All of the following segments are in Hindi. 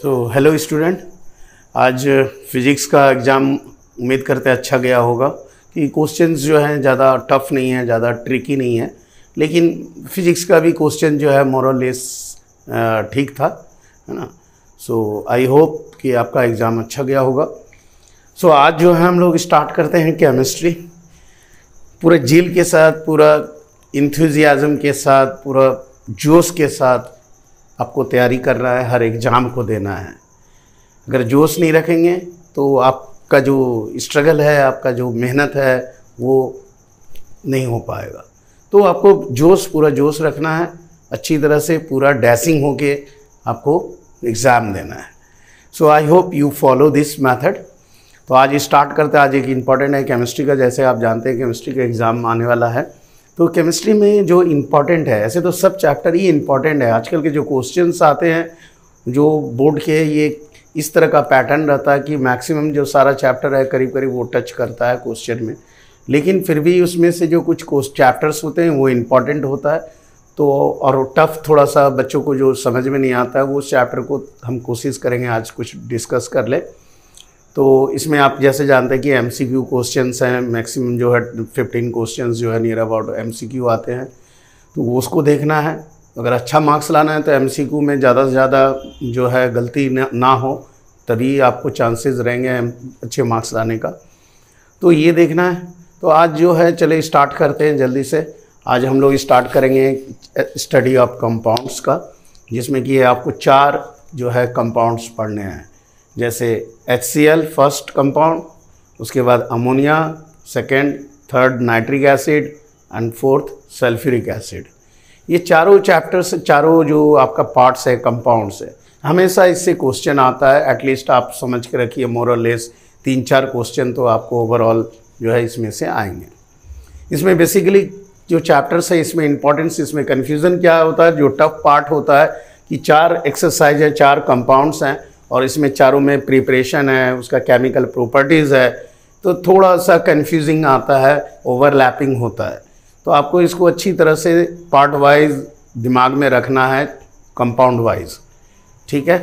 हेलो स्टूडेंट, आज फिज़िक्स का एग्ज़ाम उम्मीद करते हैं अच्छा गया होगा कि क्वेश्चंस जो हैं ज़्यादा टफ़ नहीं है, ज़्यादा ट्रिकी नहीं है, लेकिन फिज़िक्स का भी क्वेश्चन जो है मोर और लेस ठीक था, है ना। सो आई होप कि आपका एग्ज़ाम अच्छा गया होगा। आज जो है हम लोग स्टार्ट करते हैं केमिस्ट्री पूरे जील के साथ, पूरा इंथुजियाज़म के साथ, पूरा जोश के साथ आपको तैयारी करना है, हर एग्ज़ाम को देना है। अगर जोश नहीं रखेंगे तो आपका जो स्ट्रगल है, आपका जो मेहनत है वो नहीं हो पाएगा। तो आपको पूरा जोश रखना है, अच्छी तरह से पूरा डैशिंग होके आपको एग्ज़ाम देना है। I hope you follow this method. तो आज स्टार्ट करते हैं। आज एक इम्पॉर्टेंट है केमिस्ट्री का। जैसे आप जानते हैं केमिस्ट्री का एग्ज़ाम आने वाला है, तो केमिस्ट्री में जो इम्पॉर्टेंट है, ऐसे तो सब चैप्टर ही इम्पॉर्टेंट है। आजकल के जो क्वेश्चंस आते हैं जो बोर्ड के, ये इस तरह का पैटर्न रहता है कि मैक्सिमम जो सारा चैप्टर है करीब करीब वो टच करता है क्वेश्चन में, लेकिन फिर भी उसमें से जो कुछ चैप्टर्स होते हैं वो इम्पॉर्टेंट होता है। तो और टफ़ थोड़ा सा बच्चों को जो समझ में नहीं आता है वो चैप्टर को हम कोशिश करेंगे आज कुछ डिस्कस कर ले। तो इसमें आप जैसे जानते हैं कि MCQ क्वेश्चंस हैं, मैक्सिमम जो है 15 क्वेश्चंस जो है नियर अबाउट MCQ आते हैं, तो वो उसको देखना है। अगर अच्छा मार्क्स लाना है तो MCQ में ज़्यादा से ज़्यादा जो है गलती ना हो, तभी आपको चांसेस रहेंगे अच्छे मार्क्स लाने का। तो ये देखना है। तो आज जो है चले स्टार्ट करते हैं जल्दी से। आज हम लोग स्टार्ट करेंगे स्टडी ऑफ कंपाउंड्स का, जिसमें कि आपको 4 जो है कंपाउंड्स पढ़ने हैं। जैसे HCl फर्स्ट कंपाउंड, उसके बाद ammonia second, third nitric acid and fourth sulphuric acid. ये चारों चैप्टर्स, चारों जो आपका पार्ट्स है कंपाउंड्स है, हमेशा इससे क्वेश्चन आता है। एटलीस्ट आप समझ के रखिए मोर और लेस 3-4 क्वेश्चन तो आपको ओवरऑल जो है इसमें से आएंगे। इसमें बेसिकली जो चैप्टर्स है इसमें इंपॉर्टेंस, इसमें कन्फ्यूज़न क्या होता है, जो टफ पार्ट होता है कि 4 एक्सरसाइज है, 4 कंपाउंड्स हैं और इसमें चारों में प्रिपरेशन है, उसका केमिकल प्रॉपर्टीज़ है, तो थोड़ा सा कन्फ्यूजिंग आता है, ओवरलैपिंग होता है। तो आपको इसको अच्छी तरह से पार्ट वाइज दिमाग में रखना है, कंपाउंड वाइज, ठीक है।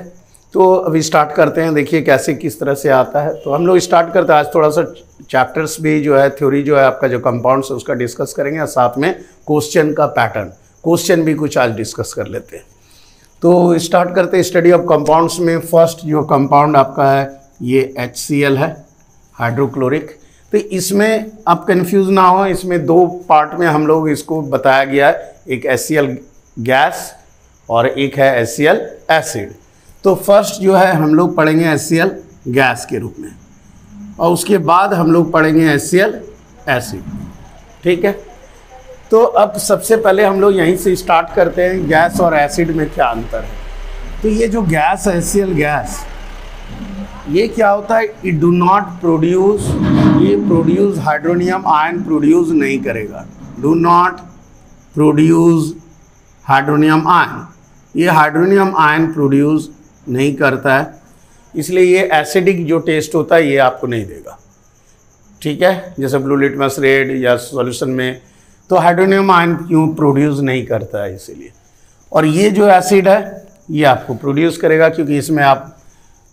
तो अभी स्टार्ट करते हैं, देखिए कैसे किस तरह से आता है। तो हम लोग स्टार्ट करते हैं। आज थोड़ा सा चैप्टर्स भी जो है, थ्योरी जो है आपका जो कंपाउंड्स है उसका डिस्कस करेंगे और साथ में क्वेश्चन का पैटर्न, क्वेश्चन भी कुछ आज डिस्कस कर लेते हैं। तो स्टार्ट करते हैं स्टडी ऑफ कंपाउंड्स में। फर्स्ट जो कंपाउंड आपका है ये HCl है, हाइड्रोक्लोरिक। तो इसमें आप कंफ्यूज ना हो, इसमें 2 पार्ट में हम लोग इसको बताया गया है, एक HCl गैस और एक है HCl एसिड। तो फर्स्ट जो है हम लोग पढ़ेंगे HCl गैस के रूप में और उसके बाद हम लोग पढ़ेंगे HCl एसिड, ठीक है। तो अब सबसे पहले हम लोग यहीं से स्टार्ट करते हैं, गैस और एसिड में क्या अंतर है। तो ये जो गैस है HCl गैस, ये क्या होता है, इट डू नॉट प्रोड्यूस, ये प्रोड्यूस हाइड्रोनियम आयन प्रोड्यूस नहीं करेगा। Do not produce hydronium ion, ये हाइड्रोनियम आयन प्रोड्यूस नहीं करता है, इसलिए ये एसिडिक जो टेस्ट होता है ये आपको नहीं देगा, ठीक है। जैसे ब्लू लिटमस रेड या सॉल्यूशन में तो हाइड्रोनियम आयन क्यों प्रोड्यूस नहीं करता है, इसीलिए। और ये जो एसिड है ये आपको प्रोड्यूस करेगा, क्योंकि इसमें आप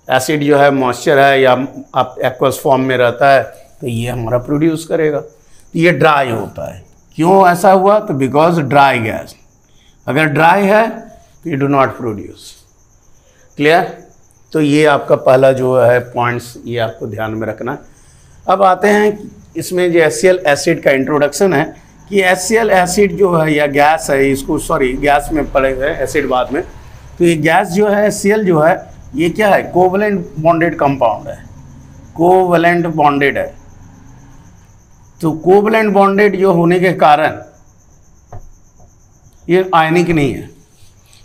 एसिड जो है मॉइस्चर है या आप एक्वस फॉर्म में रहता है, तो ये हमारा प्रोड्यूस करेगा। तो ये ड्राई होता है। क्यों ऐसा हुआ, तो बिकॉज ड्राई गैस, अगर ड्राई है तो ये डू नॉट प्रोड्यूस। क्लियर। तो ये आपका पहला जो है पॉइंट्स, ये आपको ध्यान में रखना है। अब आते हैं इसमें जो HCl एसिड का इंट्रोडक्शन है कि HCl एसिड जो है या गैस है, इसको सॉरी गैस में पड़ेगा, एसिड बाद में। तो ये गैस जो है HCl जो है ये क्या है, कोवलेंट बॉन्डेड कंपाउंड है, कोवलेंट बॉन्डेड है। तो कोवलेंट बॉन्डेड जो होने के कारण ये आयनिक नहीं है,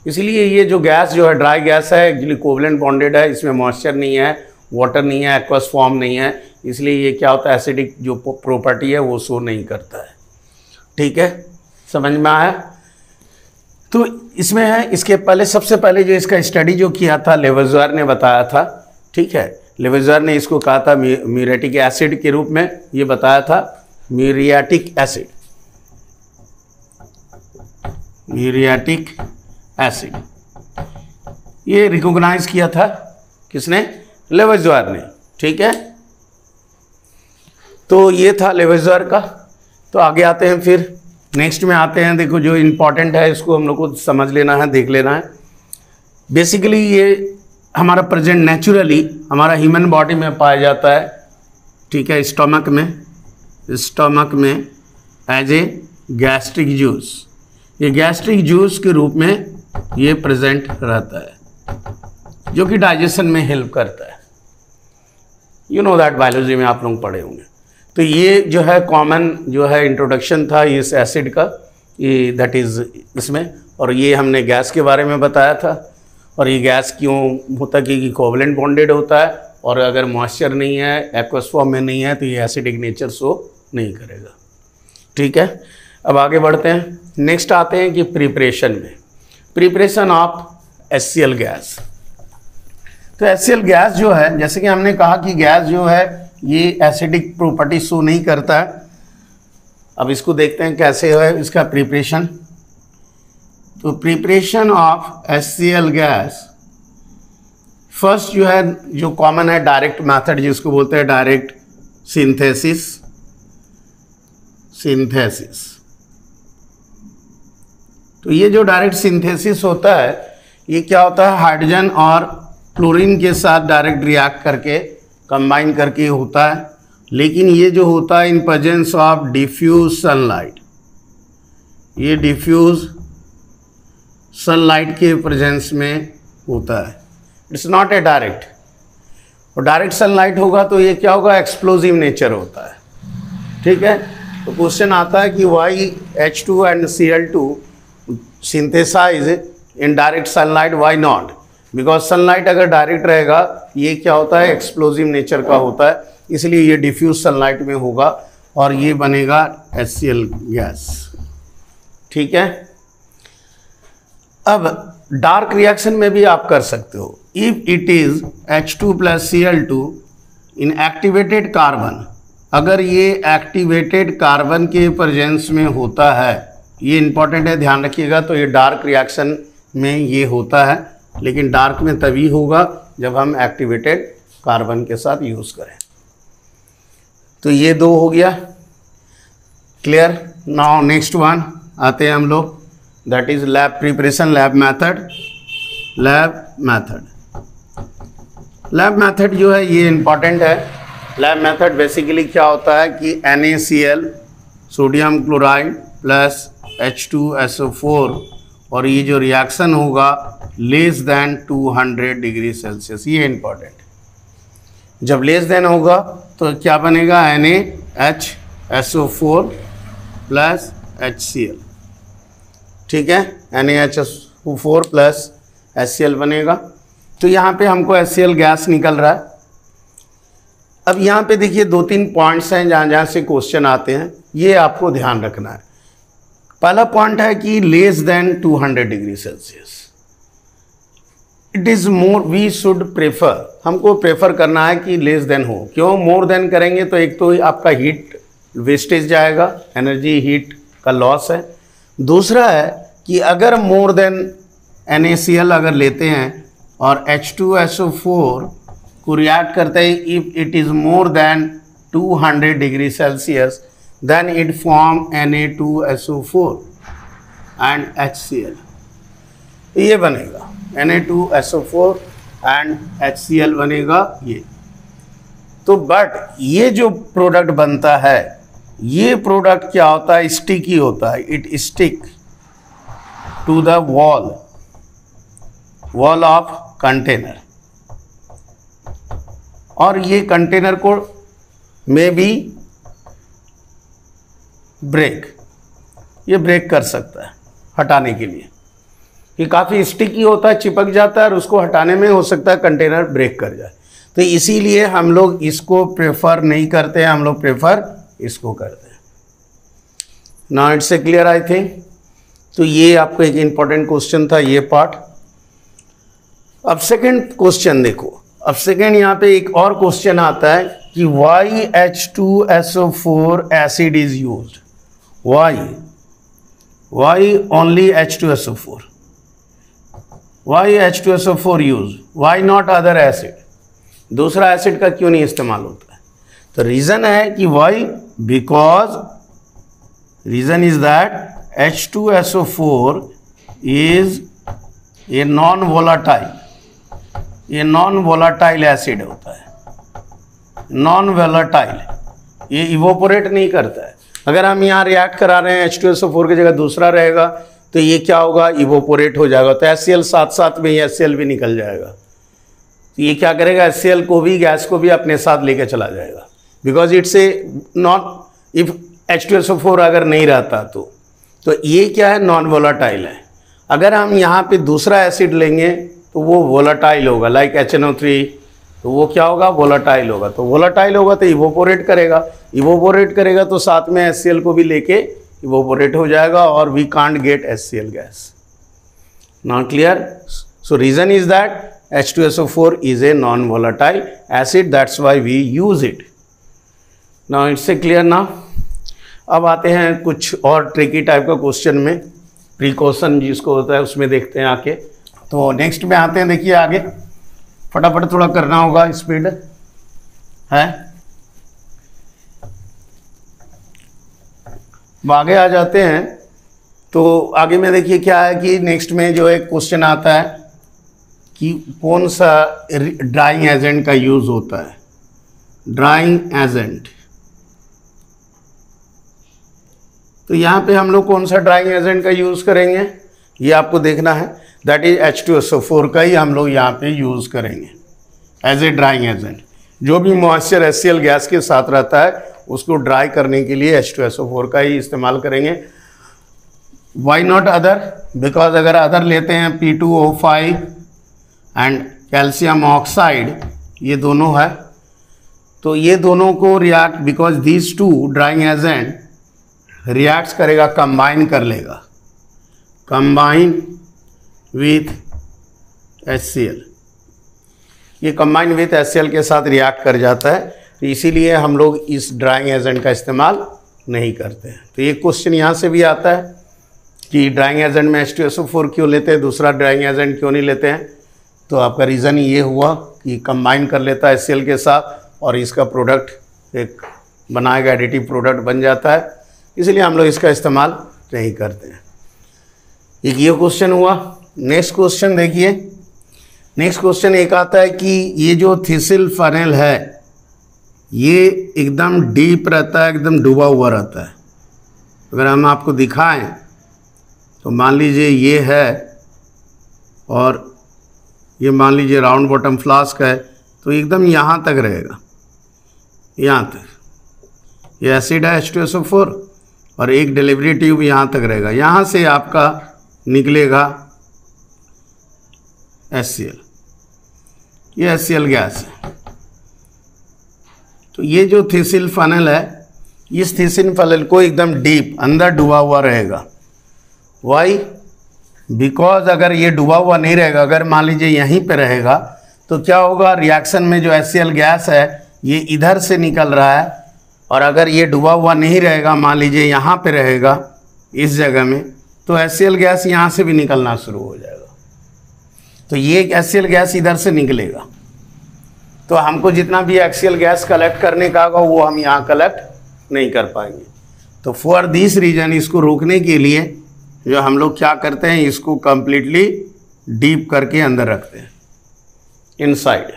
इसलिए ये जो गैस जो है ड्राई गैस है, एक्चुअली कोवलेंट बॉन्डेड है, इसमें मॉइस्चर नहीं है, वाटर नहीं है, एक्वस फॉर्म नहीं है, इसलिए ये क्या होता है, एसिडिक जो प्रॉपर्टी है वो शो नहीं करता है, ठीक है। समझ में आया। तो इसमें है, इसके पहले सबसे पहले जो इसका स्टडी जो किया था लेवज़ुएर ने बताया था, ठीक है। लेवज़ुएर ने इसको कहा था म्यूरेटिक एसिड के रूप में, ये बताया था म्यूरियाटिक एसिड, म्यूरियाटिक एसिड। ये रिकॉग्नाइज किया था किसने? लेवेज़ुआर ने। ठीक है, तो ये था लेवेज़ुआर का। तो आगे आते हैं, फिर नेक्स्ट में आते हैं। देखो जो इम्पोर्टेंट है इसको हम लोग को समझ लेना है, देख लेना है। बेसिकली ये हमारा प्रेजेंट नेचुरली हमारा ह्यूमन बॉडी में पाया जाता है। ठीक है, स्टमक में एज ए गैस्ट्रिक जूस। ये गैस्ट्रिक जूस के रूप में ये प्रेजेंट रहता है, जो कि डाइजेशन में हेल्प करता है। यू नो दैट, बायोलॉजी में आप लोग पढ़े होंगे। तो ये जो है कॉमन जो है इंट्रोडक्शन था इस एसिड का, ये दैट इज़ इसमें। और ये हमने गैस के बारे में बताया था। और ये गैस क्यों होता है कि कोवलेंट बॉन्डेड होता है, और अगर मॉइस्चर नहीं है, एक्वस फॉर्म में नहीं है, तो ये एसिडिक नेचर शो नहीं करेगा। ठीक है, अब आगे बढ़ते हैं। नेक्स्ट आते हैं कि प्रिपरेशन ऑफ HCl गैस। तो HCl गैस जो है, जैसे कि हमने कहा कि गैस जो है ये एसिडिक प्रॉपर्टी शो नहीं करता है। अब इसको देखते हैं कैसे है इसका प्रिपरेशन। तो preparation of HCl gas, first जो है, जो कॉमन है, डायरेक्ट मेथड जिसको बोलते हैं डायरेक्ट सिंथेसिस। तो ये जो डायरेक्ट सिंथेसिस होता है, ये क्या होता है, हाइड्रोजन और क्लोरीन के साथ डायरेक्ट रिएक्ट करके कंबाइन करके होता है। लेकिन ये जो होता है in presence of diffuse sunlight, ये डिफ्यूज सनलाइट के प्रेजेंस में होता है। It's not a direct. और डायरेक्ट सनलाइट होगा तो ये क्या होगा, एक्सप्लोजिव नेचर होता है। ठीक है, तो क्वेश्चन आता है कि why H2 and Cl2 synthesise in direct sunlight, why not? Because sunlight अगर डायरेक्ट रहेगा, ये क्या होता है, एक्सप्लोजिव नेचर का होता है, इसलिए ये डिफ्यूज सनलाइट में होगा और ये बनेगा HCl गैस। ठीक है, अब डार्क रिएक्शन में भी आप कर सकते हो। If it is H2 + Cl2 in activated carbon, अगर ये एक्टिवेटेड कार्बन के प्रेजेंस में होता है, ये इंपॉर्टेंट है, ध्यान रखिएगा। तो ये डार्क रिएक्शन में ये होता है, लेकिन डार्क में तभी होगा जब हम एक्टिवेटेड कार्बन के साथ यूज़ करें। तो ये दो हो गया, क्लियर। नाउ नेक्स्ट वन आते हैं हम लोग, that is lab preparation, lab method जो है ये इंपॉर्टेंट है। लैब मेथड बेसिकली क्या होता है कि NaCl sodium chloride plus H2SO4, और ये जो रिएक्शन होगा लेस देन 200 डिग्री सेल्सियस, ये इंपॉर्टेंट। जब लेस देन होगा तो क्या बनेगा, NaHSO4 प्लस HCl। ठीक है, NaHSO4 प्लस HCl बनेगा। तो यहाँ पे हमको HCl गैस निकल रहा है। अब यहाँ पे देखिए 2-3 पॉइंट्स हैं जहाँ से क्वेश्चन आते हैं, ये आपको ध्यान रखना है। पहला पॉइंट है कि less than 200 degree celsius, it is more, we should prefer, हमको प्रेफर करना है कि लेस देन हो। क्यों? मोर देन करेंगे तो एक तो आपका हीट वेस्टेज जाएगा, एनर्जी हीट का लॉस है। दूसरा है कि अगर मोर देन NaCl अगर लेते हैं और H2SO4 को रिएक्ट करते हैं, if it is more than 200 degree Celsius, then it form Na2SO4 and HCl। ये बनेगा Na2SO4 and HCl बनेगा ये। तो बट ये जो प्रोडक्ट बनता है, ये प्रोडक्ट क्या होता है, स्टिकी होता है। It stick to the wall of container, और ये कंटेनर को मे बी ब्रेक, ये ब्रेक कर सकता है हटाने के लिए, कि काफ़ी स्टिकी होता है, चिपक जाता है, और उसको हटाने में हो सकता है कंटेनर ब्रेक कर जाए। तो इसीलिए हम लोग इसको प्रेफर नहीं करते हैं, हम लोग प्रेफर इसको करते हैं। Now it's a clear I think. तो ये आपको एक इम्पॉर्टेंट क्वेश्चन था ये पार्ट। अब सेकंड क्वेश्चन देखो, अब सेकंड यहाँ पे एक और क्वेश्चन आता है कि why H2SO4 acid is used, why only H2SO4, why H2SO4 used, why not other acid? दूसरा एसिड का क्यों नहीं इस्तेमाल होता है? तो रीज़न है कि why, because reason is that H2SO4 is a non volatile, ये नॉन वोलाटाइल एसिड होता है, नॉन वोलाटाइल, ये इवोपोरेट नहीं करता है। अगर हम यहाँ रिएक्ट करा रहे हैं H2SO4 की जगह दूसरा रहेगा तो ये क्या होगा, इवोपोरेट हो जाएगा, तो HCl साथ साथ में ही HCl भी निकल जाएगा। तो ये क्या करेगा, HCl को भी, गैस को भी अपने साथ लेके चला जाएगा, because it's a non, if H2SO4 अगर नहीं रहता तो ये क्या है, नॉन वोलाटाइल है। अगर हम यहाँ पे दूसरा एसिड लेंगे तो वो वोलाटाइल होगा, लाइक HNO3, तो वो क्या होगा, वोलाटाइल होगा। तो वोलाटाइल होगा तो इवोपोरेट करेगा, इवोपोरेट करेगा तो साथ में HCl को भी लेके इवोपोरेट हो जाएगा और we can't get HCl gas. Not clear? So reason is that H2SO4 is a non-volatile acid, that's why we use it. Now it's clear now? अब आते हैं कुछ और ट्रिकी टाइप का क्वेश्चन में, प्रिकॉशन जिसको होता है उसमें देखते हैं आके। तो नेक्स्ट में आते हैं, देखिए आगे फटाफट थोड़ा करना होगा, स्पीड है। अब आगे आ जाते हैं, तो आगे में देखिए क्या है कि नेक्स्ट में जो एक क्वेश्चन आता है कि कौन सा ड्राइंग एजेंट का यूज़ होता है, ड्राइंग एजेंट। तो यहाँ पे हम लोग कौन सा ड्राइंग एजेंट का यूज़ करेंगे ये आपको देखना है, दैट इज H2SO4 का ही हम लोग यहाँ पे यूज़ करेंगे एज ए ड्राइंग एजेंट। जो भी मॉइस्चर HCl गैस के साथ रहता है उसको ड्राई करने के लिए H2SO4 का ही इस्तेमाल करेंगे। वाई नॉट अदर, बिकॉज अगर अदर लेते हैं P2O5 एंड कैल्शियम ऑक्साइड, ये दोनों है, तो ये दोनों को react, because these two drying agent react करेगा, कंबाइन कर लेगा, कंबाइन विथ HCl, ये कंबाइन विथ HCl के साथ रिएक्ट कर जाता है, तो इसीलिए हम लोग इस ड्राइंग एजेंट का इस्तेमाल नहीं करते हैं। तो ये क्वेश्चन यहाँ से भी आता है कि ड्राइंग एजेंट में H2SO4 क्यों लेते हैं, दूसरा ड्राइंग एजेंट क्यों नहीं लेते हैं। तो आपका रीज़न ये हुआ कि कंबाइन कर लेता है HCl के साथ और इसका प्रोडक्ट एक बनाएगा, एडिटिव प्रोडक्ट बन जाता है, इसलिए हम लोग इसका इस्तेमाल नहीं करते हैं। एक ये क्वेश्चन हुआ। नेक्स्ट क्वेश्चन देखिए, नेक्स्ट क्वेश्चन एक आता है कि ये जो थिसिल फनेल है ये एकदम डीप रहता है, एकदम डूबा हुआ रहता है। अगर हम आपको दिखाएं तो मान लीजिए ये है और ये मान लीजिए राउंड बॉटम फ्लास्क है, तो एकदम यहाँ तक रहेगा, यहाँ तक ये एसिड है H2SO4 और एक डिलीवरी ट्यूब यहाँ तक रहेगा, यहाँ से आपका निकलेगा HCl, ये HCl गैस है। तो ये जो थिसिल फनल है, इस थिसिल फनल को एकदम डीप अंदर डूबा हुआ रहेगा। वाई? बिकॉज अगर ये डूबा हुआ नहीं रहेगा, अगर मान लीजिए यहीं पे रहेगा तो क्या होगा, रिएक्शन में जो HCl गैस है ये इधर से निकल रहा है, और अगर ये डूबा हुआ नहीं रहेगा, मान लीजिए यहाँ पे रहेगा इस जगह में, तो HCl गैस यहाँ से भी निकलना शुरू हो जाएगा। तो ये HCl गैस इधर से निकलेगा, तो हमको जितना भी HCl गैस कलेक्ट करने का होगा वो हम यहाँ कलेक्ट नहीं कर पाएंगे। तो फॉर दिस रीजन इसको रोकने के लिए जो हम लोग क्या करते हैं, इसको कंप्लीटली डीप करके अंदर रखते हैं inside,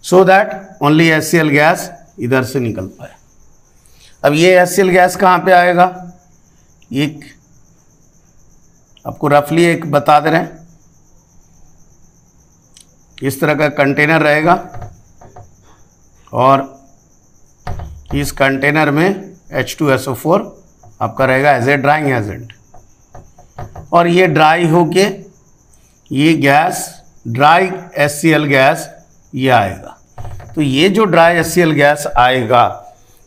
so that only HCl gas इधर से निकल पाए। अब ये HCl गैस कहाँ पे आएगा, एक आपको रफली एक बता दे रहे हैं, इस तरह का कंटेनर रहेगा और इस कंटेनर में H2SO4 आपका रहेगा एज ए ड्राइंग एजेंट, और ये ड्राई होके ये गैस, ड्राई HCl गैस ये आएगा। तो ये जो ड्राई HCl गैस आएगा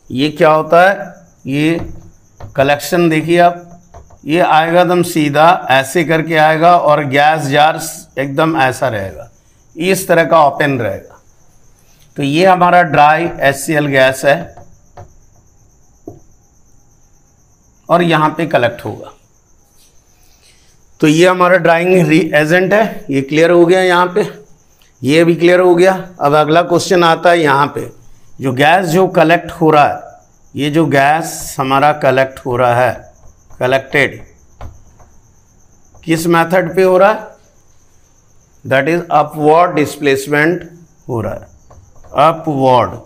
ये क्या होता है, ये कलेक्शन देखिए आप, ये आएगा एकदम सीधा ऐसे करके आएगा और गैस जार एकदम ऐसा रहेगा, इस तरह का ओपन रहेगा। तो ये हमारा ड्राई HCl गैस है और यहाँ पे कलेक्ट होगा। तो ये हमारा ड्राइंग एजेंट है, ये क्लियर हो गया। यहाँ पे ये भी क्लियर हो गया। अब अगला क्वेश्चन आता है यहाँ पे, जो गैस जो कलेक्ट हो रहा है, ये जो गैस हमारा कलेक्ट हो रहा है, कलेक्टेड किस मेथड पे हो रहा है? दैट इज अपवर्ड डिस्प्लेसमेंट हो रहा है, upward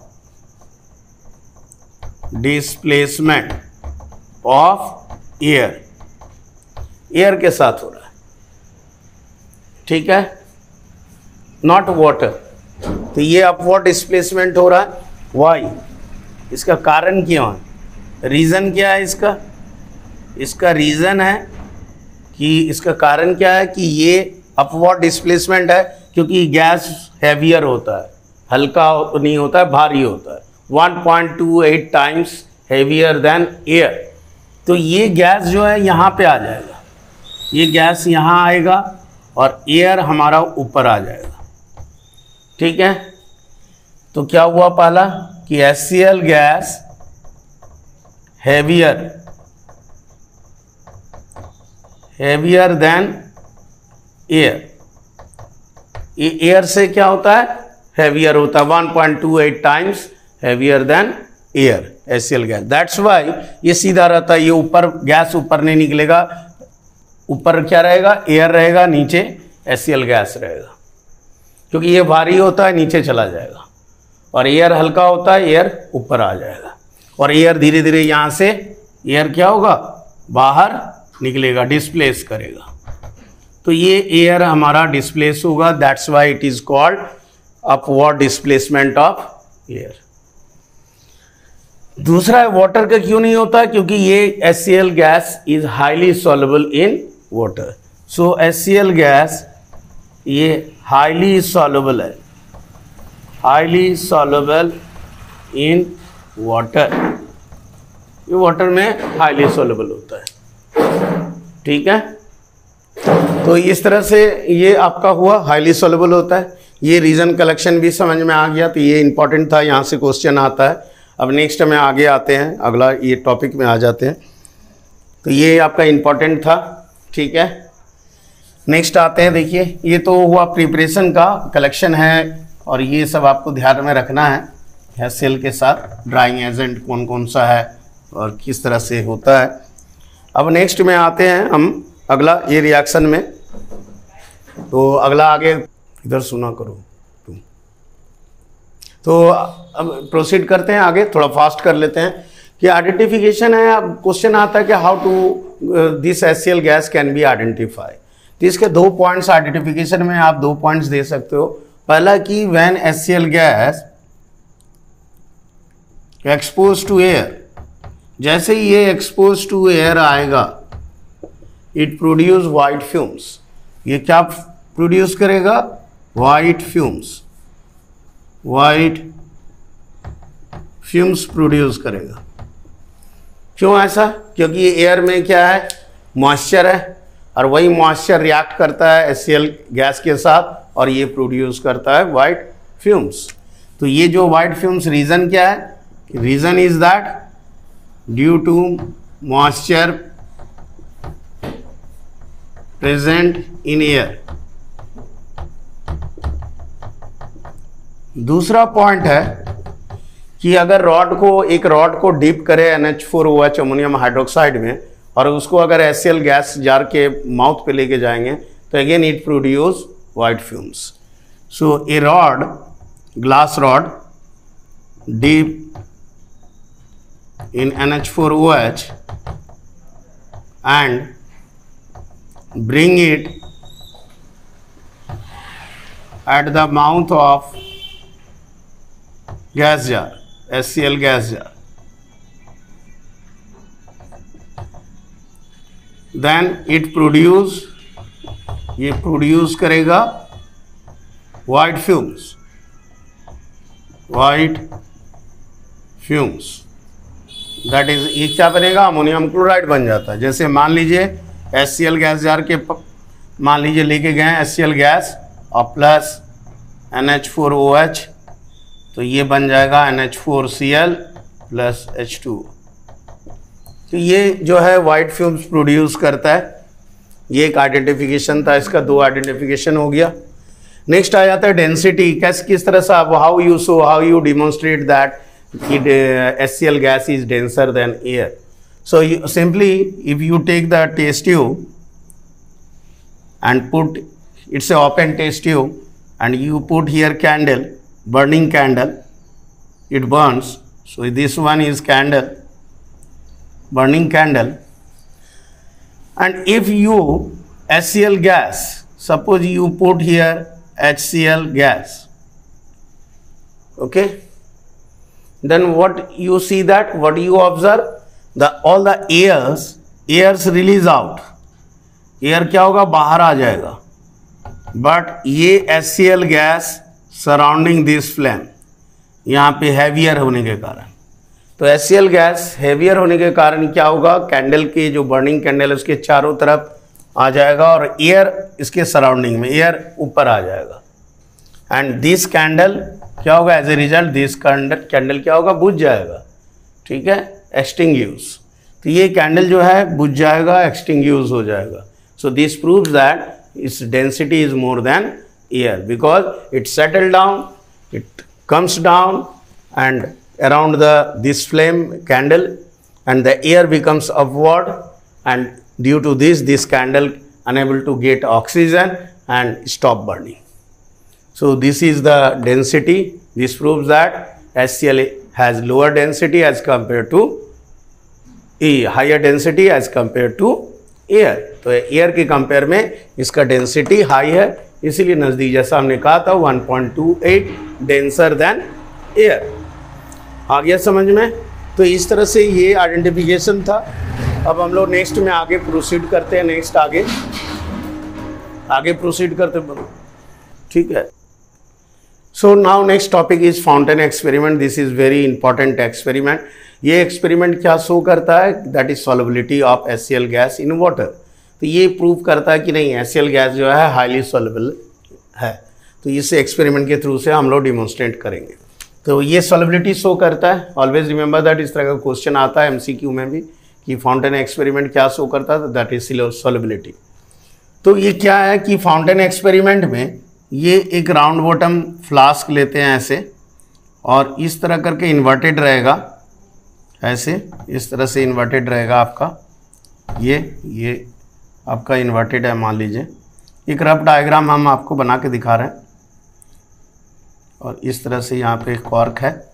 displacement of air, air के साथ हो रहा है, ठीक है, नॉट वाटर। तो ये अपवर्ड डिस्प्लेसमेंट हो रहा है, वाई? इसका कारण क्या है, रीज़न क्या है इसका? इसका रीज़न है कि इसका कारण क्या है कि ये अपवर्ड डिस्प्लेसमेंट है क्योंकि गैस हैवियर होता है, हल्का नहीं होता है, भारी होता है, 1.28 टाइम्स हैवियर देन एयर। तो ये गैस जो है यहाँ पे आ जाएगा, ये गैस यहाँ आएगा और एयर हमारा ऊपर आ जाएगा, ठीक है। तो क्या हुआ पहला कि HCl gas heavier than air, ये एयर से क्या होता है, हैवियर होता है, 1.28 times heavier than air, HCl gas. That's why ये सीधा रहता है, ये ऊपर गैस ऊपर नहीं निकलेगा, ऊपर क्या रहेगा, एयर रहेगा, नीचे HCl गैस रहेगा, क्योंकि ये भारी होता है नीचे चला जाएगा और एयर हल्का होता है, एयर ऊपर आ जाएगा और एयर धीरे धीरे यहाँ से एयर क्या होगा, बाहर निकलेगा, डिस्प्लेस करेगा। तो ये एयर हमारा डिस्प्लेस होगा, that's why it is called upward displacement of air. दूसरा है वाटर का क्यों नहीं होता, क्योंकि ये HCl gas is highly soluble in water. So HCl gas ये हाईली सॉल्युबल है, हाईली सॉल्युबल इन वाटर, ये वाटर में हाईली सॉल्युबल होता है, ठीक है। तो इस तरह से ये आपका हुआ हाईली सॉल्युबल होता है। ये रीजन कलेक्शन भी समझ में आ गया, तो ये इंपॉर्टेंट था, यहाँ से क्वेश्चन आता है। अब नेक्स्ट में आगे आते हैं, अगला ये टॉपिक में आ जाते हैं। तो ये आपका इंपॉर्टेंट था, ठीक है। नेक्स्ट आते हैं, देखिए ये तो हुआ प्रिपरेशन का, कलेक्शन है और ये सब आपको ध्यान में रखना है। HCl के साथ ड्राइंग एजेंट कौन कौन सा है और किस तरह से होता है। अब नेक्स्ट में आते हैं हम अगला, ये रिएक्शन में। तो अगला आगे इधर सुना करो तुम। तो अब प्रोसीड करते हैं आगे, थोड़ा फास्ट कर लेते हैं कि आइडेंटिफिकेशन है। अब क्वेश्चन आता है कि how to this HCl gas can be identify. तो इसके 2 पॉइंट्स आइडेंटिफिकेशन में आप 2 पॉइंट्स दे सकते हो। पहला कि when HCl gas expose to air, जैसे ही ये एक्सपोज टू एयर आएगा, इट प्रोड्यूस वाइट फ्यूम्स। ये क्या प्रोड्यूस करेगा, white fumes, white fumes produce करेगा। क्यों ऐसा, क्योंकि ये एयर में क्या है, मॉइस्चर है और वही मॉइस्चर रिएक्ट करता है HCl गैस के साथ और ये प्रोड्यूस करता है वाइट फ्यूम्स। तो ये जो वाइट फ्यूम्स, रीज़न क्या है, reason is that due to moisture present in air. दूसरा पॉइंट है कि अगर एक रॉड को डिप करे NH4OH अमोनियम हाइड्रोक्साइड में और उसको अगर HCl गैस जार के माउथ पे लेके जाएंगे तो again it produce white fumes. So a rod, glass rod dip in NH4OH and bring it at the mouth of gas jar, HCl gas jar, then it produce करेगा white fumes, white fumes। That is, ये क्या बनेगा, अमोनियम क्लोराइड बन जाता है। जैसे मान लीजिए HCl गैस जार के मान लीजिए लेके गए HCl गैस और प्लस NH4OH, तो ये बन जाएगा NH4Cl प्लस H2। तो ये जो है वाइट फ्यूम्स प्रोड्यूस करता है। ये एक आइडेंटिफिकेशन था, इसका 2 आइडेंटिफिकेशन हो गया। नेक्स्ट आ जाता है डेंसिटी। किस तरह से आप how you demonstrate that HCl gas is denser than air. So simply if you take the test tube and put, it's a open test tube, and you put here candle, burning candle, it burns. So this one is candle, burning candle, and if you HCl gas, suppose you put here HCl gas, okay, then what you see, that what you observe, all the airs release out, air क्या होगा, बाहर आ जाएगा, बट ये HCl gas surrounding this flame यहाँ पे हैवियर होने के कारण, तो HCl गैस हैवियर होने के कारण क्या होगा, कैंडल के जो बर्निंग कैंडल है उसके चारों तरफ आ जाएगा और एयर इसके सराउंडिंग में, एयर ऊपर आ जाएगा, एंड दिस कैंडल क्या होगा, as a result this candle क्या होगा, बुझ जाएगा, ठीक है, एक्सटिंग्यूश। तो ये कैंडल जो है बुझ जाएगा, एक्सटिंग्यूश हो जाएगा। So this proves that its density is more than air because it settle down, it comes down and around this flame candle and the air becomes upward, and due to this candle unable to get oxygen and stop burning. So this is the density. This proves that HCl has lower density as compared to higher density as compared to air. तो एयर के कंपेयर में इसका डेंसिटी हाई है, इसीलिए नज़दीक, जैसा हमने कहा था 1.28 डेंसर देन एयर। आ गया समझ में? तो इस तरह से ये आइडेंटिफिकेशन था। अब हम लोग नेक्स्ट में आगे प्रोसीड करते हैं, नेक्स्ट आगे प्रोसीड करते हैं, ठीक है। So now next topic is fountain experiment. This is very important experiment. ये एक्सपेरिमेंट क्या शो करता है, that is solubility of HCl gas in water. तो ये प्रूव करता है कि नहीं HCl गैस जो है हाईली सॉल्युबल है। तो इस एक्सपेरिमेंट के थ्रू से हम लोग डिमॉन्स्ट्रेट करेंगे। तो ये सॉल्युबिलिटी शो करता है। ऑलवेज रिमेंबर दैट, इस तरह का क्वेश्चन आता है MCQ में भी कि फाउंटेन एक्सपेरिमेंट क्या शो करता है, दैट इज सॉल्युबिलिटी। तो ये क्या है कि फाउंटेन एक्सपेरिमेंट में ये एक राउंड बॉटम फ्लास्क लेते हैं ऐसे, और इस तरह करके इन्वर्टेड रहेगा, ऐसे इस तरह से इन्वर्टेड रहेगा आपका, ये आपका इन्वर्टेड है मान लीजिए। एक रफ डायग्राम हम आपको बना के दिखा रहे हैं, और इस तरह से यहाँ पे एक कॉर्क है,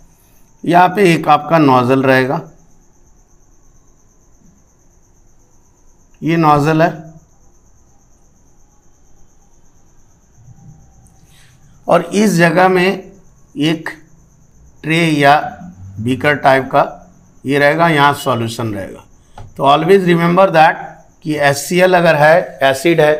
यहाँ पे एक आपका नोजल रहेगा, ये नोजल है, और इस जगह में एक ट्रे या बीकर टाइप का ये रहेगा, यहाँ सॉल्यूशन रहेगा। तो ऑलवेज रिमेंबर दैट कि HCl अगर है, एसिड है,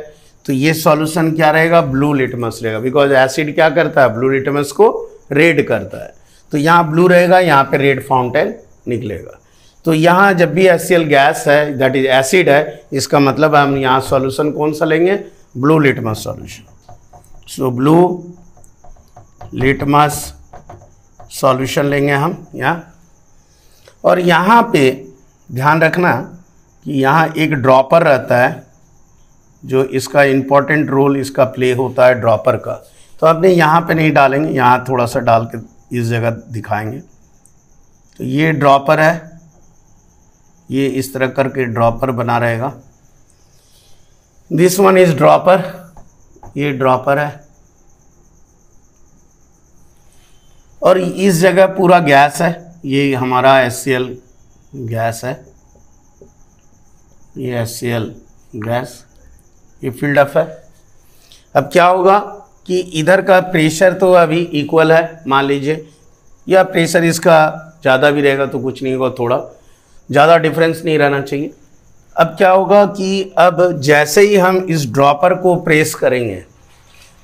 तो ये सॉल्यूशन क्या रहेगा, ब्लू लिटमस रहेगा, बिकॉज एसिड क्या करता है, ब्लू लिटमस को रेड करता है। तो यहाँ ब्लू रहेगा, यहाँ पे रेड फाउंटेन निकलेगा। तो यहाँ जब भी HCl गैस है, दैट इज एसिड है, इसका मतलब हम यहाँ सॉल्यूशन कौन सा लेंगे, ब्लू लिटमस सॉल्यूशन। सो ब्लू लिटमस सॉल्यूशन लेंगे हम यहाँ। और यहाँ पे ध्यान रखना कि यहाँ एक ड्रॉपर रहता है, जो इसका इम्पोर्टेंट रोल इसका प्ले होता है ड्रॉपर का। तो अपने यहाँ पे नहीं डालेंगे, यहाँ थोड़ा सा डाल के इस जगह दिखाएंगे। तो ये ड्रॉपर है, ये इस तरह करके ड्रॉपर बना रहेगा। दिस वन इज ड्रॉपर, ये ड्रॉपर है, और इस जगह पूरा गैस है, ये हमारा HCl गैस है, ये HCl गैस, ये फील्ड अप है। अब क्या होगा कि इधर का प्रेशर तो अभी इक्वल है मान लीजिए, या प्रेशर इसका ज़्यादा भी रहेगा तो कुछ नहीं होगा, थोड़ा ज़्यादा डिफरेंस नहीं रहना चाहिए। अब क्या होगा कि अब जैसे ही हम इस ड्रॉपर को प्रेस करेंगे,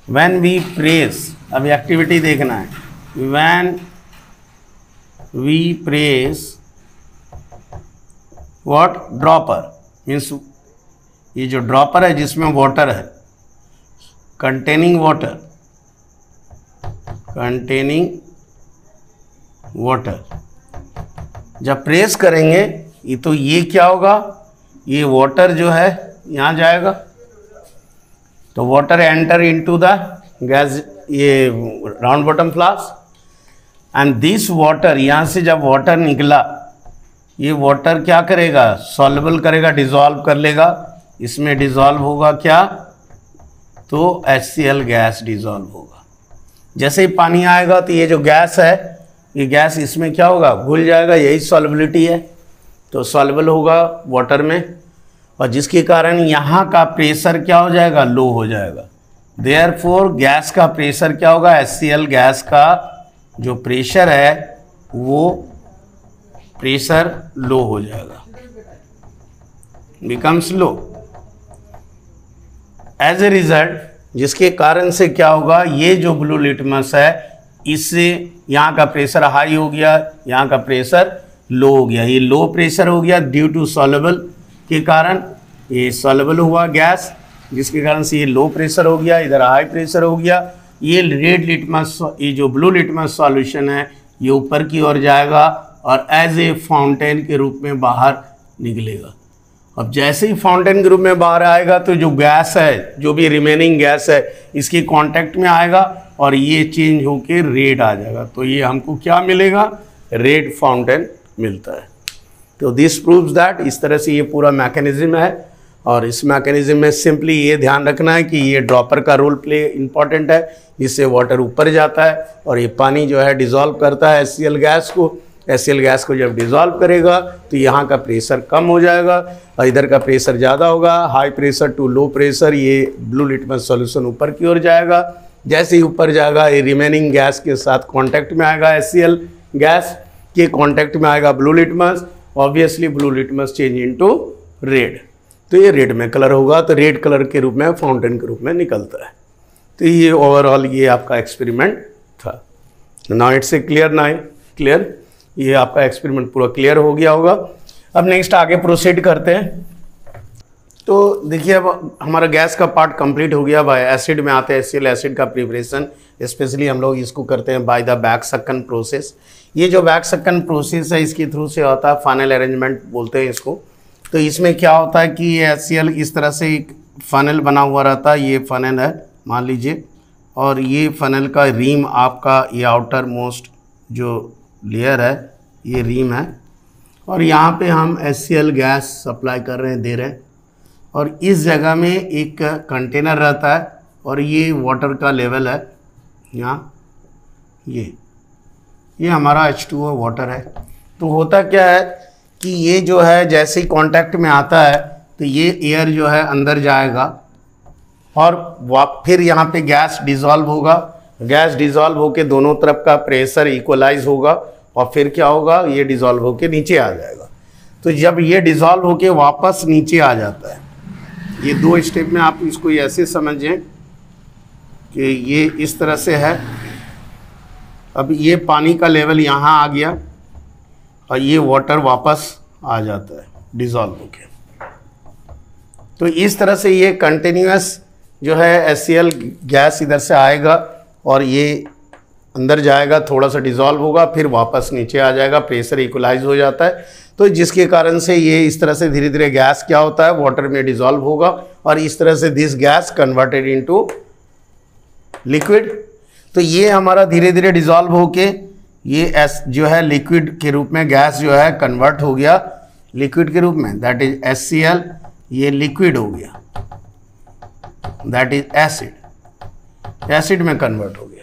व्हेन वी प्रेस, अब एक्टिविटी देखना है, when we press what, dropper means ये जो ड्रॉपर है जिसमें वाटर है, कंटेनिंग वाटर, जब प्रेस करेंगे तो ये क्या होगा, ये वाटर जो है यहाँ जाएगा, तो water enter into the gas, ये round bottom flask, and this water, यहाँ से जब वाटर निकला, ये वाटर क्या करेगा, सॉल्युबल करेगा, डिजॉल्व कर लेगा, इसमें डिजॉल्व होगा क्या, तो HCl गैस डिजॉल्व होगा। जैसे ही पानी आएगा तो ये जो गैस है, ये गैस इसमें क्या होगा, घुल जाएगा, यही सॉल्युबिलिटी है, तो सॉल्युबल होगा वाटर में, और जिसके कारण यहाँ का प्रेशर क्या हो जाएगा, लो हो जाएगा। देयरफॉर गैस का प्रेशर क्या होगा, HCl गैस का जो प्रेशर है वो प्रेशर लो हो जाएगा, becomes low. As a result, जिसके कारण से क्या होगा, ये जो ब्लू लिटमस है, इससे यहाँ का प्रेशर हाई हो गया, यहाँ का प्रेशर लो हो गया। ये लो प्रेशर हो गया ड्यू टू सॉल्युबल के कारण, ये सॉल्युबल हुआ गैस, जिसके कारण से ये लो प्रेशर हो गया, इधर हाई प्रेशर हो गया। ये रेड लिटमस, ये जो ब्लू लिटमस सॉल्यूशन है, ये ऊपर की ओर जाएगा और एज ए फाउंटेन के रूप में बाहर निकलेगा। अब जैसे ही फाउंटेन के रूप में बाहर आएगा तो जो गैस है, जो भी रिमेनिंग गैस है, इसके कांटेक्ट में आएगा और ये चेंज होके रेड आ जाएगा, तो ये हमको क्या मिलेगा, रेड फाउंटेन मिलता है। तो दिस प्रूव्स दैट, इस तरह से ये पूरा मैकेनिज्म है। और इस मैकेनिज्म में सिंपली ये ध्यान रखना है कि ये ड्रॉपर का रोल प्ले इंपॉर्टेंट है, जिससे वाटर ऊपर जाता है और ये पानी जो है डिज़ोल्व करता है HCl गैस को। HCl गैस को जब डिज़ोल्व करेगा तो यहाँ का प्रेशर कम हो जाएगा और इधर का प्रेशर ज़्यादा होगा, high pressure to low pressure. ये ब्लू लिटमस सॉल्यूशन ऊपर की ओर जाएगा, जैसे ही ऊपर जाएगा ये रिमेनिंग गैस के साथ कांटेक्ट में आएगा, HCl गैस के कांटेक्ट में आएगा blue litmus, obviously blue litmus change into red, तो ये रेड में कलर होगा, तो रेड कलर के रूप में फाउंटेन के रूप में निकलता है। तो ये ओवरऑल ये आपका एक्सपेरिमेंट था। Now it's a clear, now clear, ये आपका एक्सपेरिमेंट पूरा क्लियर हो गया होगा। अब नेक्स्ट आगे प्रोसीड करते हैं। तो देखिए अब हमारा गैस का पार्ट कंप्लीट हो गया। बाय एसिड में आते हैं, HCl एसिड का प्रिपरेशन, स्पेशली हम लोग इसको करते हैं बाय द बैक सक्कन प्रोसेस। ये जो बैक सक्कन प्रोसेस है, इसके थ्रू से होता है, फाइनल अरेंजमेंट बोलते हैं इसको। तो इसमें क्या होता है कि ये HCl इस तरह से एक फनल बना हुआ रहता है, ये फनल है मान लीजिए, और ये फनल का रीम आपका, ये आउटर मोस्ट जो लेयर है ये रीम है, और यहाँ पे हम HCl गैस सप्लाई कर रहे हैं, दे रहे हैं, और इस जगह में एक कंटेनर रहता है और ये वाटर का लेवल है यहाँ, ये हमारा H2O वाटर है। तो होता क्या है कि ये जो है जैसे ही कांटेक्ट में आता है तो ये एयर जो है अंदर जाएगा और फिर यहाँ पे गैस डिज़ोल्व होगा। गैस डिज़ोल्व होके दोनों तरफ का प्रेशर इक्वलाइज होगा और फिर क्या होगा, ये डिज़ोल्व होके नीचे आ जाएगा। तो जब ये डिज़ोल्व होके वापस नीचे आ जाता है, ये दो स्टेप में आप इसको ऐसे समझें कि ये इस तरह से है। अब ये पानी का लेवल यहाँ आ गया और ये वाटर वापस आ जाता है डिज़ोल्व होके। तो इस तरह से ये कंटिन्यूअस जो है HCl गैस इधर से आएगा और ये अंदर जाएगा, थोड़ा सा डिज़ोल्व होगा, फिर वापस नीचे आ जाएगा, प्रेशर इक्वलाइज हो जाता है। तो जिसके कारण से ये इस तरह से धीरे धीरे गैस क्या होता है, वाटर में डिज़ोल्व होगा और इस तरह से this gas converted into liquid. तो ये हमारा धीरे धीरे डिज़ोल्व होके ये जो है लिक्विड के रूप में, गैस जो है कन्वर्ट हो गया लिक्विड के रूप में, दैट इज HCl, ये लिक्विड हो गया, दैट इज एसिड, एसिड में कन्वर्ट हो गया।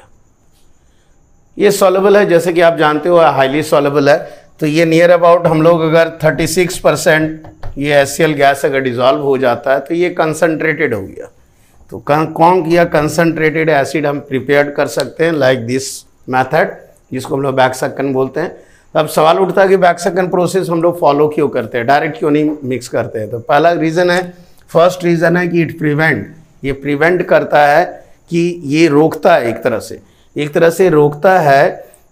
ये सॉल्युबल है, जैसे कि आप जानते हो हाईली सॉल्युबल है। तो ये नियर अबाउट हम लोग अगर 36% ये HCl गैस अगर डिज़ोल्व हो जाता है तो ये कंसनट्रेटेड हो गया। तो कौन किया, कंसनट्रेटेड एसिड हम प्रिपेयर कर सकते हैं लाइक दिस मेथड, जिसको हम लोग बैक सक्कन बोलते हैं। अब सवाल उठता है कि बैक सक्कन प्रोसेस हम लोग फॉलो क्यों करते हैं, डायरेक्ट क्यों नहीं मिक्स करते हैं। तो पहला रीज़न है, फर्स्ट रीज़न है कि इट प्रिवेंट, ये प्रिवेंट करता है कि ये रोकता है, एक तरह से रोकता है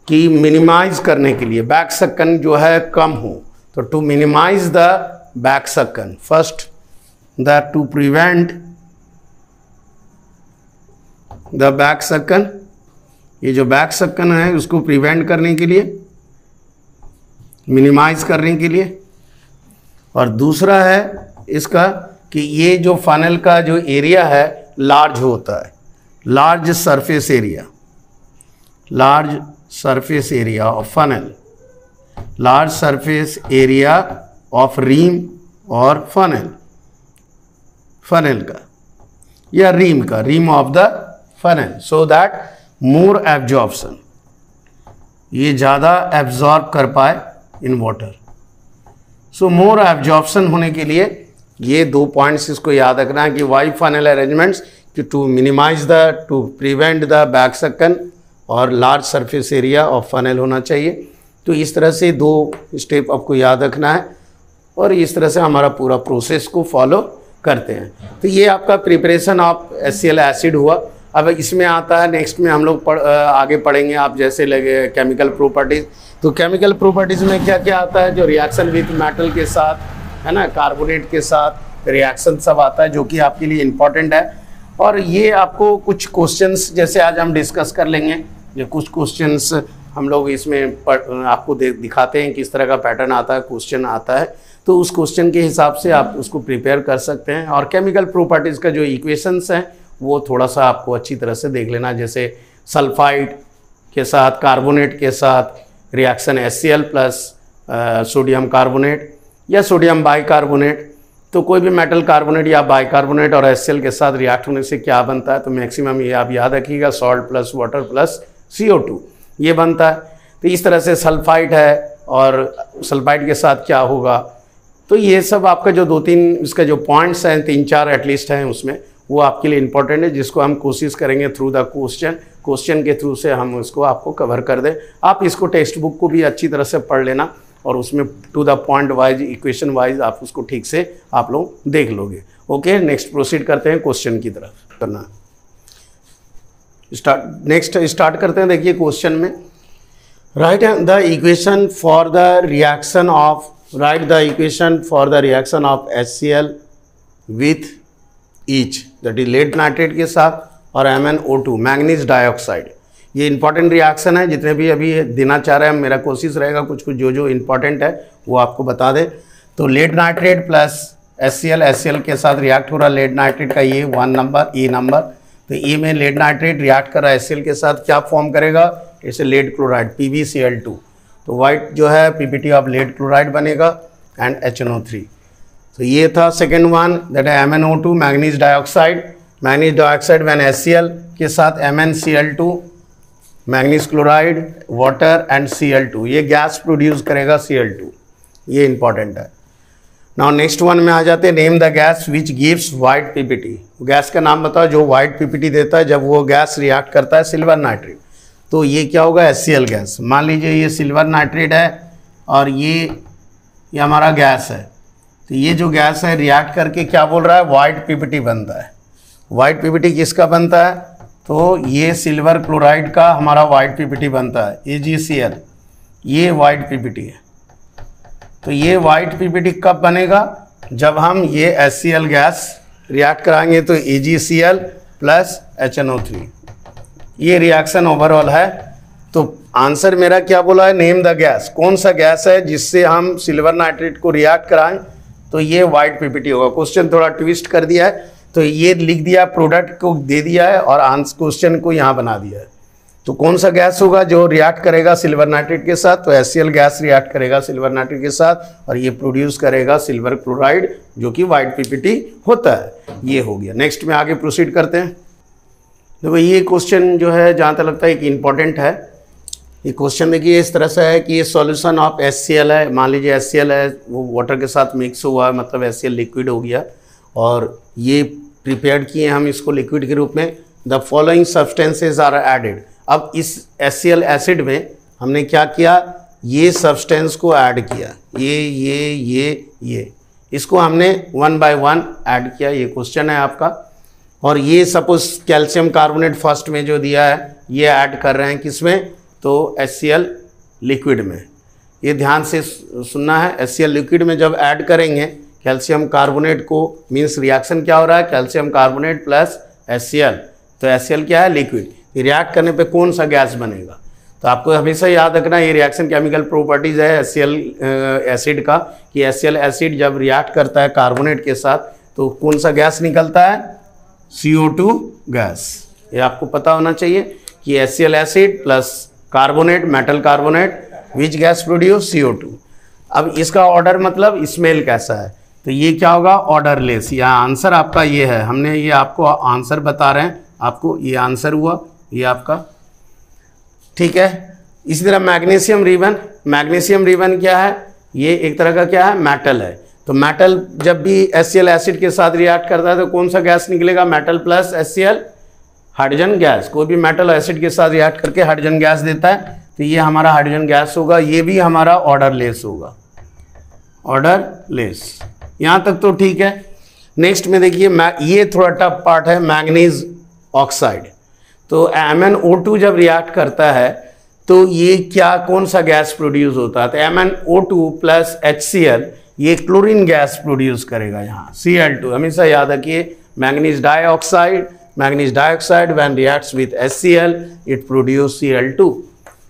कि मिनिमाइज करने के लिए बैक सक्कन जो है कम हो। तो to minimise the back suction, first the to prevent the back suction, ये जो बैक सक्कन है उसको प्रिवेंट करने के लिए, मिनिमाइज करने के लिए। और दूसरा है इसका कि ये जो फनल का जो एरिया है लार्ज होता है, large surface area of funnel, large surface area of rim और funnel का या rim of the funnel, so that more absorption, ये ज़्यादा एब्जॉर्ब कर पाए in water. So more absorption होने के लिए ये 2 पॉइंट्स इसको याद रखना है कि Y funnel arrangements to minimise to prevent the back suction और large surface area of funnel होना चाहिए। तो इस तरह से 2 स्टेप आपको याद रखना है और इस तरह से हमारा पूरा प्रोसेस को फॉलो करते हैं। तो ये आपका प्रिपरेशन ऑफ HCl एसिड हुआ। अब इसमें आता है नेक्स्ट में हम लोग आगे पढ़ेंगे, आप जैसे लगे केमिकल प्रॉपर्टीज़। तो केमिकल प्रॉपर्टीज़ में क्या क्या आता है, जो रिएक्शन विथ मेटल के साथ है ना, कार्बोनेट के साथ रिएक्शन सब आता है, जो कि आपके लिए इम्पॉर्टेंट है। और ये आपको कुछ क्वेश्चंस जैसे आज हम डिस्कस कर लेंगे, जो कुछ क्वेश्चंस हम लोग इसमें आपको दिखाते हैं किस तरह का पैटर्न आता है, क्वेश्चन आता है। तो उस क्वेश्चन के हिसाब से आप उसको प्रिपेयर कर सकते हैं। और केमिकल प्रॉपर्टीज़ का जो इक्वेशंस हैं वो थोड़ा सा आपको अच्छी तरह से देख लेना, जैसे सल्फाइड के साथ कार्बोनेट के साथ reaction HCl plus sodium carbonate या सोडियम बाइकार्बोनेट। तो कोई भी मेटल कार्बोनेट या बाइकार्बोनेट और HCl के साथ रिएक्ट होने से क्या बनता है, तो मैक्सिमम ये आप याद रखिएगा, salt plus water plus CO2 ये बनता है। तो इस तरह से सल्फाइड है और सल्फाइड के साथ क्या होगा। तो ये सब आपका जो 2-3 इसका जो पॉइंट्स हैं, 3-4 एटलीस्ट हैं उसमें, वो आपके लिए इम्पोर्टेंट है, जिसको हम कोशिश करेंगे थ्रू द क्वेश्चन के थ्रू से हम उसको आपको कवर कर दें। आप इसको टेक्स्ट बुक को भी अच्छी तरह से पढ़ लेना और उसमें to the point wise equation wise आप उसको ठीक से आप लोग देख लोगे। ओके, नेक्स्ट प्रोसीड करते हैं क्वेश्चन की तरफ करना। स्टार्ट करते हैं। देखिए क्वेश्चन में write the equation for the reaction of HCl with each, that is lead nitrate के साथ, और MnO2 मैंगनीज डाइऑक्साइड। ये इंपॉर्टेंट रिएक्शन है, जितने भी अभी देना चाह रहे हैं, मेरा कोशिश रहेगा कुछ जो इंपॉर्टेंट है वो आपको बता दे। तो लेड नाइट्रेट प्लस HCl के साथ रिएक्ट हो रहा है। लेड नाइट्रेट का ये 1 नंबर E नंबर, तो E में लेड नाइट्रेट रिएक्ट कर रहा है HCl के साथ, क्या फॉर्म करेगा, इसे लेड क्लोराइड PbCl2। तो वाइट जो है PPT ऑफ लेड क्लोराइड बनेगा एंड HNO3। तो ये था सेकेंड वन, दैट है MnO2 manganese dioxide when HCl के साथ MnCl2 manganese chloride water and Cl2, ये गैस प्रोड्यूस करेगा Cl2, ये इंपॉर्टेंट है। नाउ नेक्स्ट वन में आ जाते हैं, name the gas which gives white PPT। Gas का नाम बताओ जो वाइट PPT देता है जब वो गैस रिएक्ट करता है सिल्वर नाइट्रेट। तो ये क्या होगा, HCl गैस। मान लीजिए ये सिल्वर नाइट्रेट है और ये हमारा गैस है। तो ये जो गैस है रिएक्ट करके क्या बोल रहा है, वाइट PPT बनता है। वाइट PPT किसका बनता है, तो ये सिल्वर क्लोराइड का हमारा वाइट PPT बनता है AgCl, ये वाइट PPT है। तो ये वाइट PPT कब बनेगा, जब हम ये HCl गैस रिएक्ट कराएंगे तो AgCl प्लस HNO3, ये रिएक्शन ओवरऑल है। तो आंसर मेरा क्या बोला है, नेम द गैस, कौन सा गैस है जिससे हम सिल्वर नाइट्रेट को रिएक्ट कराएं, तो ये वाइट PPT होगा। क्वेश्चन थोड़ा ट्विस्ट कर दिया है, तो ये लिख दिया, प्रोडक्ट को दे दिया है और आंसर क्वेश्चन को यहाँ बना दिया है। तो कौन सा गैस होगा जो रिएक्ट करेगा सिल्वर नाइट्रेट के साथ, तो HCl गैस रिएक्ट करेगा सिल्वर नाइट्रेट के साथ और ये प्रोड्यूस करेगा सिल्वर क्लोराइड जो कि वाइट PPT होता है। ये हो गया। नेक्स्ट में आगे प्रोसीड करते हैं। देखो ये क्वेश्चन जो है जहाँ तक लगता है कि इम्पॉर्टेंट है। ये क्वेश्चन देखिए इस तरह से है कि ये सॉल्यूशन ऑफ HCl है। मान लीजिए HCl है, वो वाटर के साथ मिक्स हुआ है, मतलब HCl लिक्विड हो गया और ये प्रिपेयर किए हम इसको लिक्विड के रूप में। The following substances are added. अब इस HCl एसिड में हमने क्या किया, ये सब्सटेंस को ऐड किया, ये इसको हमने 1 by 1 ऐड किया। ये क्वेश्चन है आपका। और ये सपोज कैल्शियम कार्बोनेट फर्स्ट में जो दिया है ये ऐड कर रहे हैं किसमें, तो HCl लिक्विड में। ये ध्यान से सुनना है, HCl लिक्विड में जब ऐड करेंगे कैल्शियम कार्बोनेट को, मीन्स रिएक्शन क्या हो रहा है, कैल्शियम कार्बोनेट प्लस HCl। तो HCl क्या है, लिक्विड। रिएक्ट करने पे कौन सा गैस बनेगा, तो आपको हमेशा याद रखना ये रिएक्शन केमिकल प्रॉपर्टीज है HCl एसिड का, कि HCl एसिड जब रिएक्ट करता है कार्बोनेट के साथ तो कौन सा गैस निकलता है, CO2 गैस। ये आपको पता होना चाहिए कि HCl acid plus carbonate, metal carbonate, which gas produce CO2। अब इसका ऑर्डर मतलब स्मेल कैसा है, तो ये क्या होगा, ऑर्डरलेस। यहाँ आंसर आपका ये है, हमने ये आपको आंसर बता रहे हैं, आपको ये आंसर हुआ ये आपका, ठीक है। इसी तरह मैग्नीशियम रिबन, मैग्नीशियम रिबन क्या है, ये एक तरह का क्या है, मेटल है। तो मेटल जब भी HCl एसिड के साथ रिएक्ट करता है तो कौन सा गैस निकलेगा, metal plus HCl, hydrogen gas. कोई भी मेटल एसिड के साथ रिएक्ट करके हाइड्रोजन गैस देता है, तो ये हमारा हाइड्रोजन गैस होगा, ये भी हमारा ऑर्डरलेस होगा, ऑर्डरलेस। यहाँ तक तो ठीक है। नेक्स्ट में देखिए, ये थोड़ा टफ पार्ट है, मैंगनीज ऑक्साइड। तो MnO2 जब रिएक्ट करता है तो ये क्या, कौन सा गैस प्रोड्यूस होता है, तो MnO2 प्लस HCl ये क्लोरीन गैस प्रोड्यूस करेगा, यहाँ Cl2। हमेशा याद रखिए, manganese dioxide when reacts with HCl it produce Cl2,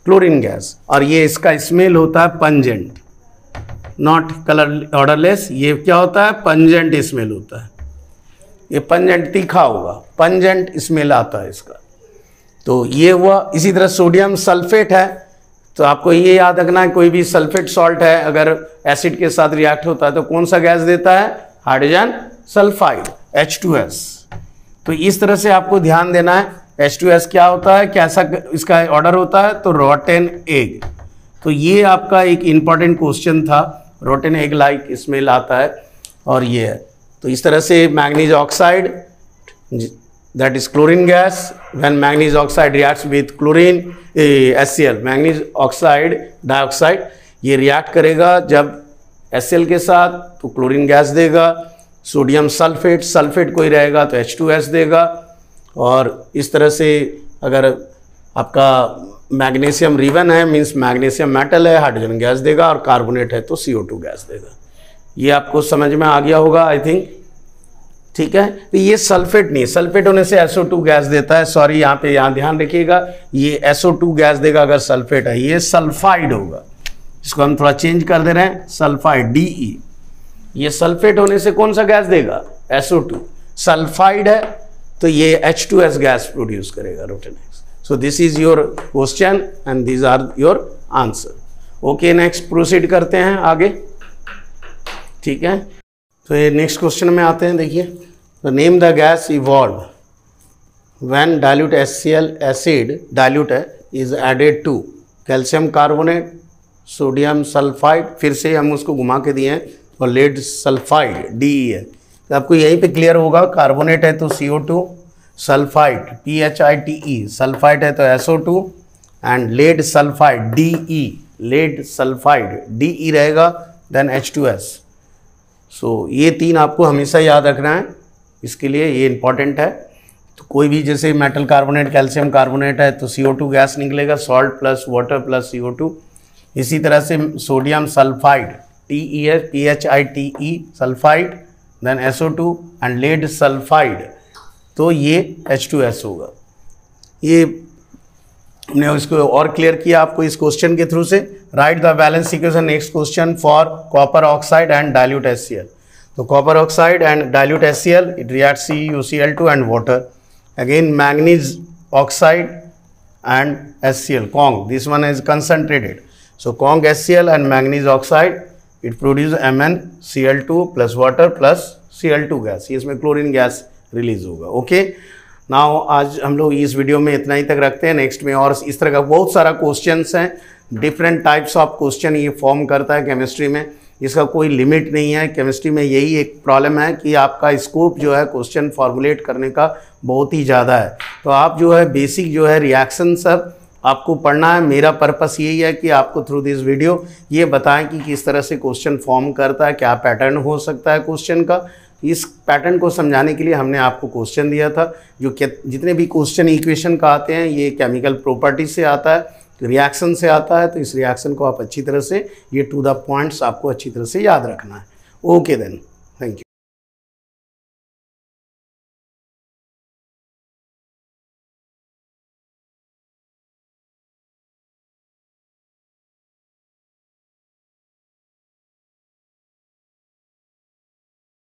chlorine gas. और ये इसका स्मेल होता है पंजेंट, नॉट कलर ऑर्डरलेस। ये क्या होता है, पंजेंट स्मेल होता है, ये पंजेंट तीखा होगा, पंजेंट स्मेल आता है इसका। तो ये हुआ। इसी तरह सोडियम सल्फेट है, तो आपको ये याद रखना है, कोई भी सल्फेट सॉल्ट है अगर एसिड के साथ रिएक्ट होता है तो कौन सा गैस देता है, हाइड्रोजन सल्फाइड, H2S। तो इस तरह से आपको ध्यान देना है, H2S क्या होता है, कैसा इसका ऑर्डर होता है, तो रॉटन एग। तो ये आपका एक इंपॉर्टेंट क्वेश्चन था, रॉटन एग लाइक स्मेल आता है, और ये है। तो इस तरह से manganese oxide, that is chlorine gas, when manganese oxide reacts with chlorine HCl, manganese oxide dioxide, ये रिएक्ट करेगा जब HCl के साथ तो क्लोरीन गैस देगा। सोडियम सल्फेट, सल्फेट कोई रहेगा तो H2S देगा। और इस तरह से अगर आपका मैग्नीशियम रिबन है, मीन्स मैग्नीशियम मेटल है, हाइड्रोजन गैस देगा, और कार्बोनेट है तो CO2 गैस देगा। ये आपको समझ में आ गया होगा आई थिंक, ठीक है। तो ये सल्फेट नहीं, सल्फेट होने से SO2 गैस देता है, सॉरी यहाँ ध्यान रखिएगा, ये SO2 गैस देगा अगर सल्फेट है, ये सल्फाइड होगा। इसको हम थोड़ा चेंज कर दे रहे हैं, सल्फाइड DE। ये सल्फेट होने से कौन सा गैस देगा, SO2। सल्फाइड है तो ये H2S गैस प्रोड्यूस करेगा, rotten eggs. So this is your question and these are your answer. Okay, next proceed करते हैं आगे, ठीक है। तो ये नेक्स्ट क्वेश्चन में आते हैं, देखिए, तो name the gas evolve when dilute HCl acid, dilute है, is added to calcium carbonate, sodium sulphide, फिर से हम उसको घुमा के दिए हैं, और लेड सल्फाइड DE है। तो आपको यहीं पे क्लियर होगा, कार्बोनेट है तो CO2, सल्फाइड PHITE, सल्फाइड है तो SO2, and lead sulphide DE, lead sulphide DE रहेगा, देन H2S। सो ये तीन आपको हमेशा याद रखना है, इसके लिए ये इंपॉर्टेंट है। तो कोई भी जैसे मेटल कार्बोनेट, कैल्शियम कार्बोनेट है तो CO2 गैस निकलेगा, salt plus water plus CO2। इसी तरह से sodium sulphide PHITE sulphide, then SO2, and lead sulphide तो ये H2S होगा। ये हमने इसको और क्लियर किया आपको इस क्वेश्चन के थ्रू से। Right the balance equation next question for copper oxide and dilute HCl। तो copper oxide and dilute HCl, it reacts CuCl2 and water. Again manganese oxide and HCl, Kong, this one is concentrated, so Kong HCl and manganese oxide, it produce MnCl2 plus water plus Cl2 gas, ये इसमें क्लोरीन गैस रिलीज होगा। ओके, नाउ आज हम लोग इस वीडियो में इतना ही तक रखते हैं। नेक्स्ट में और इस तरह का बहुत सारा क्वेश्चंस हैं, डिफरेंट टाइप्स ऑफ क्वेश्चन ये फॉर्म करता है केमिस्ट्री में, इसका कोई लिमिट नहीं है। केमिस्ट्री में यही एक प्रॉब्लम है कि आपका स्कोप जो है क्वेश्चन फॉर्मुलेट करने का बहुत ही ज़्यादा है। तो आप जो है बेसिक जो है रिएक्शन सब आपको पढ़ना है। मेरा पर्पस यही है कि आपको थ्रू दिस वीडियो ये बताएं कि किस तरह से क्वेश्चन फॉर्म करता है, क्या पैटर्न हो सकता है क्वेश्चन का। इस पैटर्न को समझाने के लिए हमने आपको क्वेश्चन दिया था। जो जितने भी क्वेश्चन इक्वेशन का आते हैं ये केमिकल प्रॉपर्टी से आता है, रिएक्शन से आता है। तो इस रिएक्शन को आप अच्छी तरह से, ये टू द पॉइंट्स आपको अच्छी तरह से याद रखना है। Okay then.